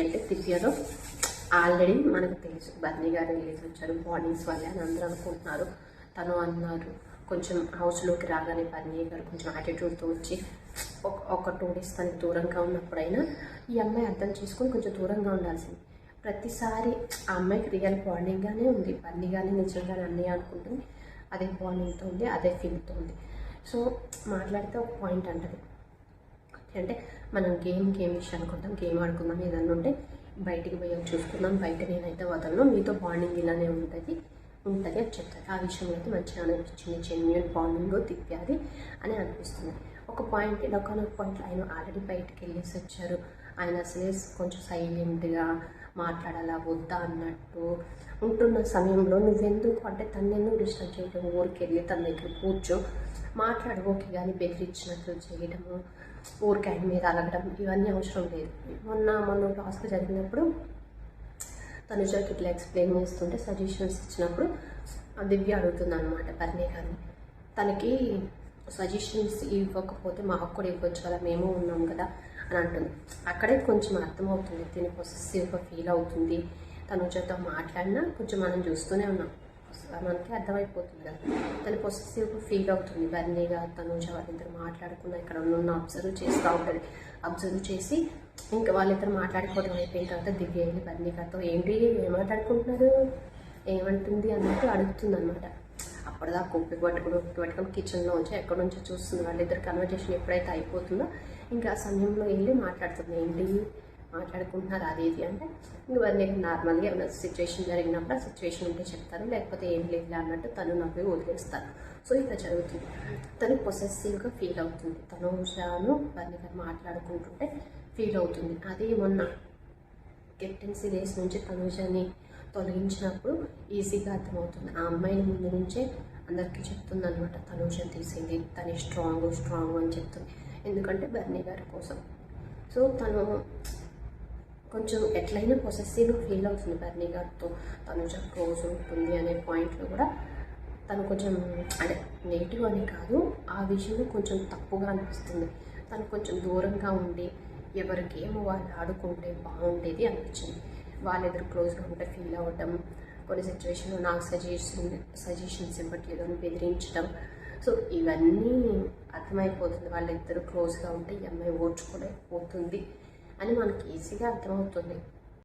అంటే దివ్యలో ఆల్రెడీ మనకు తెలుసు బర్నీ గారు రిలీజ్ వచ్చారు బాండింగ్స్ వల్లే అని అందరూ అనుకుంటున్నారు. తను అన్నారు కొంచెం హౌస్లోకి రాగానే బర్నీ గారు కొంచెం యాటిట్యూడ్తో వచ్చి ఒక 2 డేస్ తనకి దూరంగా ఉన్నప్పుడైనా ఈ అమ్మాయి అర్థం చేసుకొని కొంచెం దూరంగా ఉండాల్సింది. ప్రతిసారి ఆ అమ్మాయికి రియల్ బాండింగ్గానే ఉంది, బర్నీ కానీ నిజంగానే అన్నయ్య అనుకుంటుంది, అదే బాండింగ్తో ఉంది, అదే ఫీల్తో ఉంది. సో మాట్లాడితే ఒక పాయింట్ అంటది అంటే మనం గేమ్ విషయానికి వద్దాం, గేమ్ ఆడుకుందాం, ఏదన్నా ఉంటే బయటికి పోయి చూసుకుందాం, బయట నేనైతే వదలను, మీతో బాండింగ్ ఇలానే ఉంటుంది అని చెప్తారు. ఆ విషయంలో అయితే మంచిగా అనిపించింది, జెన్యున్ బాండింగ్ దివ్యాది అని అనిపిస్తుంది. ఒక పాయింట్ ఒకనొక పాయింట్లో ఆయన ఆల్రెడీ బయటకు వెళ్ళేసి వచ్చారు, ఆయన అసలే కొంచెం సైలెంట్గా మాట్లాడాలా వద్దా అన్నట్టు ఉంటున్న సమయంలో నువ్వెందుకు అంటే తనెందుకు డిస్టర్బ్ చేయడం, ఊరికి వెళ్ళి తన దగ్గర కూర్చో మాట్లాడు ఓకే, కానీ బెదిరించినట్లు చేయడము, ఊరికి ఆయన మీద అలగడం ఇవన్నీ అవసరం లేదు. మొన్న టాస్క్ జరిగినప్పుడు తనుజకి ఇట్లా ఎక్స్ప్లెయిన్ చేస్తుంటే సజెషన్స్ ఇచ్చినప్పుడు దివ్య అడుగుతుంది అనమాట బర్నీ గారిని, తనకి సజెషన్స్ ఇవ్వకపోతే మాకు కూడా ఇవ్వచ్చు కదా, మేము ఉన్నాం కదా అని అంటుంది. అక్కడే కొంచెం అర్థమవుతుంది తిని పొసెసివ్గా ఫీల్ అవుతుంది. తనుజతో మాట్లాడినా కొంచెం మనం చూస్తూనే ఉన్నాం, మనకి అర్థమైపోతుంది కదా తను పొసెసివ్గా ఫీల్ అవుతుంది. బర్నీగా తనుజ వాళ్ళిద్దరు మాట్లాడుకున్న ఇక్కడ ఉన్న అబ్జర్వ్ చేస్తూ ఉంటుంది. అబ్జర్వ్ చేసి ఇంకా వాళ్ళిద్దరు మాట్లాడుకోవడం అయిపోయిన తర్వాత దివ్య వెళ్ళి బర్నీగాతో ఏంటి ఏం మాట్లాడుకుంటున్నారు ఏమంటుంది అన్నట్టు అడుగుతుంది అనమాట. అప్పటిదాకా ఉప్పికి పట్టుకొని కిచెన్లో వచ్చి ఎక్కడి నుంచో చూస్తుంది. వాళ్ళిద్దరు కన్వర్జేషన్ ఎప్పుడైతే అయిపోతుందో ఇంకా ఆ సమయంలో వెళ్ళి మాట్లాడుతుంది, ఏంటి మాట్లాడుకుంటున్నారు అది ఇది అంటే ఇవన్నీ నార్మల్గా ఏమైనా సిచ్యువేషన్ జరిగినప్పుడు ఆ సిచ్యువేషన్ ఉంటే చెప్తారు, లేకపోతే ఏం లేదు అన్నట్టు తను నవ్వి వదిలేస్తారు. సో ఇలా జరుగుతుంది. తను పొసెసివ్గా ఫీల్ అవుతుంది, తనుజాను బర్నీ గారు మాట్లాడుకుంటుంటే ఫీల్ అవుతుంది. అది మొన్న కెప్టెన్సీ రేస్ నుంచి తనుజని తొలగించినప్పుడు ఈజీగా అర్థమవుతుంది. ఆ అమ్మాయిని ముందు నుంచే అందరికీ చెప్తుంది అనమాట, తనుజని తీసింది, తను స్ట్రాంగ్ అని చెప్తుంది, ఎందుకంటే బర్నీ గారి కోసం. సో తను కొంచెం ఎట్లయినా పొసెసివ్గా ఫీల్ అవుతుంది బర్నీ గారితో, తనుజ క్లోజ్ ఉంటుంది అనే పాయింట్లో కూడా తను కొంచెం అంటే నెగిటివ్ అని కాదు, ఆ విషయంలో కొంచెం తప్పుగా అనిపిస్తుంది. తను కొంచెం దూరంగా ఉండి ఎవరి గేమ్ వాళ్ళు ఆడుకుంటే బాగుండేది అనిపించింది. వాళ్ళెదురు క్లోజ్గా ఉంటే ఫీల్ అవ్వడం, కొన్ని సిచ్యువేషన్లో నాకు సజెషన్స్ ఇవ్వట్లేదు అని బెదిరించడం. సో ఇవన్నీ అర్థమైపోతుంది, వాళ్ళిద్దరు క్లోజ్గా ఉంటే ఈ అమ్మాయి ఓర్చుకోలేకపోతుంది అని మనకి ఈజీగా అర్థమవుతుంది.